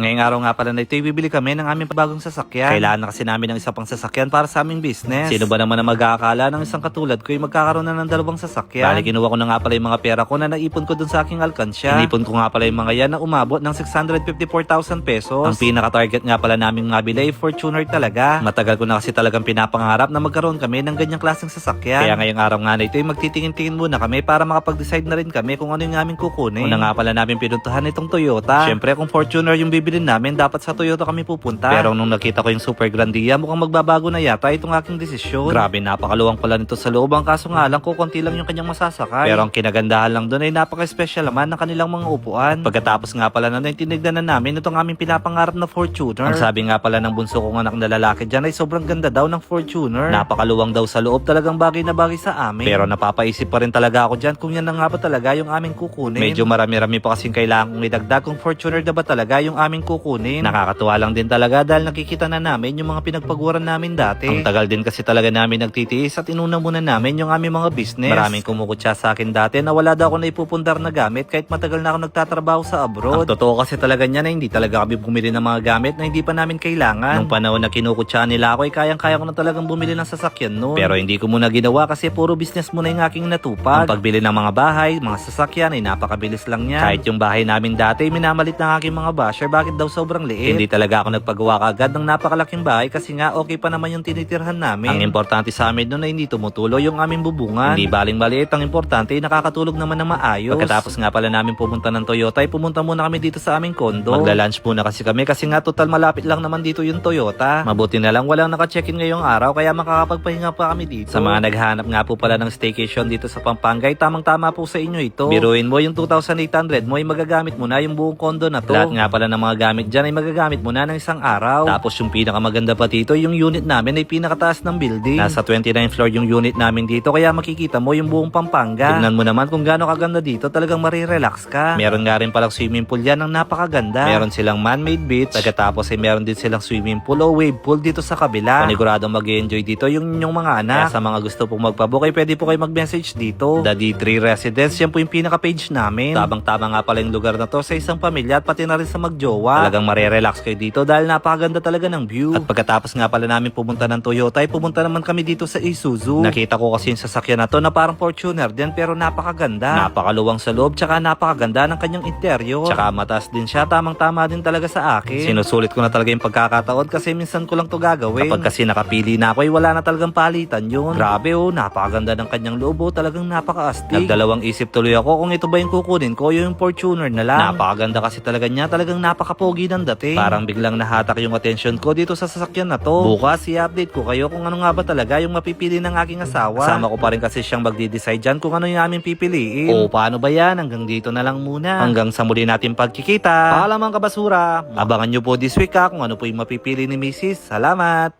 Ngayong araw nga pala na ito, bibili kami ng aming bagong sasakyan. Kailangan na kasi namin ng isa pang sasakyan para sa aming business. Sino ba naman na mag-aakala ng isang katulad ko ay magkakaroon na ng dalawang sasakyan? Bali, kinuha ko na nga pala yung mga pera ko na naipon ko dun sa aking alkansya. Inipon ko nga pala yung mga yan na umabot ng 654,000 pesos. Ang pinaka-target nga pala namin mabili ay Fortuner talaga. Matagal ko na kasi talagang pinapangarap na magkaroon kami ng ganyang klaseng sasakyan. Kaya ngayong araw nga na ito ay magtitingin-tingin muna kami para makapag-decide na rin kami kung ano yung aming kukunin. Una nga pala namin pinuntahan itong Toyota. Syempre kung Fortuner yung bibilin namin, dapat sa Toyota kami pupunta. Pero nung nakita ko yung Super Grandia, mukhang magbabago na yata itong aking desisyon. Grabe, napakaluwang pala nito sa loob. Ang kaso nga lang, kukunti lang yung kanyang masasakay. Pero ang kinagandahan lang doon ay napaka-special naman ng kanilang mga upuan. Pagkatapos nga pala na tinignan na namin itong aming pinapangarap na Fortuner. Ang sabi nga pala ng bunso kong anak na lalaki dyan ay sobrang ganda daw ng Fortuner. Napakaluwang daw sa loob, talagang bagay na bagay sa amin. Pero napapaisip pa rin talaga ako dyan kung yan na nga ba talaga yung aming kukunin. Medyo marami-rami pa kasing kailangan kong idagdag kung Fortuner na ba talaga yung aming kukunin. Nakakatuwa lang din talaga dahil nakikita na namin yung mga pinagpaguran namin dati. Ang tagal din kasi talaga namin nagtitiis at inuna muna namin yung aming mga business. Maraming kumukutsa sa akin dati na wala daw ako na ipupundar na gamit kahit matagal na ako nagtatrabaho sa abroad. Ang totoo kasi talaga niya na hindi talaga kami bumili ng mga gamit na hindi pa namin kailangan. Nung panahon na kinukutsa nila ako ay kayang-kaya ko na talagang bumili ng sasakyan noon. Pero hindi ko muna ginawa kasi puro business muna yung aking natupag. Ang pagbili ng mga bahay, mga sasakyan ay napakabilis lang niya. Kahit yung bahay namin dati minamalit ng aking mga basher, bakit daw sobrang liit? Hindi talaga ako nagpagawa kaagad ng napakalaking bahay kasi nga okay pa naman yung tinitirhan namin. Ang importante sa amin noon ay hindi tumutuloy yung aming bubungan. Hindi baling maliit, ang importante ay nakakatulog naman ng maayos. Pagkatapos nga pala namin pumunta ng Toyota ay pumunta muna kami dito sa aming kondo. Magla-lunch muna kasi kami kasi nga total malapit lang naman dito yung Toyota. Mabuti na lang walang naka-check-in ngayong araw kaya makakapagpahinga pa kami dito. Sa mga naghahanap nga po pala ng staycation dito sa Pampanga ay tamang-tama po sa inyo ito. Biruin mo yung 2,800 mo ay magagamit mo na yung buong kondo na to. Lahat nga pala ng mga gamit dyan ay magagamit mo na ng isang araw. Tapos yung pinakamaganda pa dito, yung unit namin ay pinakataas ng building. Nasa 29th floor yung unit namin dito kaya makikita mo yung buong Pampanga. Tignan mo naman kung gaano kaganda dito, talagang marirelax ka. Meron nga rin palang swimming pool yan ng napakaganda. Meron silang man-made beach. Pagkatapos ay meron din silang swimming pool o wave pool dito sa kabila. Paniguradong mag-enjoy dito yung inyong mga anak. Kaya sa mga gusto pong magpabook ay pwede po kayo mag-message dito. The D3 Residence, yan po yung pinaka-page namin. Tabang-tama nga pala yung lugar na to sa isang pamilya at pati na rin sa magjowa. Talagang marirelax kayo dito dahil napakaganda talaga ng view. At pagkatapos nga pala namin pumunta ng Toyota ay pumunta naman kami dito sa Isuzu. Nakita ko kasi yung sasakyan na to na parang Fortuner din pero napakaganda. Napakaluwang sa loob tsaka napakaganda ng kanyang interior. Tsaka mataas din siya, tamang-tama din talaga sa akin. Sinusulit ko na talaga yung pagkakataon kasi minsan ko lang to gagawin. Kapag kasi nakapili na ako ay wala na talagang palitan yun. Grabe oh, napakaganda ng kanyang loob oh, talagang napakaastig. Nagdalawang isip tuloy ako kung ito ba yung kukunin ko yung Fortuner na lang. Napakaganda kasi talaga niya, talagang napakapogi ng dating. Parang biglang nahatak yung attention ko dito sa sasakyan na to. Bukas i-update ko kayo kung ano nga ba talaga yung mapipili ng aking asawa. Kasama ko pa rin kasi siyang magdi-decide dyan kung ano yung aming pipiliin. O paano ba yan? Hanggang dito na lang muna. Hanggang sa muli natin pagkikita. Paalam mga kabasura. Abangan nyo po this week kung ano po yung mapipili ni Mrs. Salamat!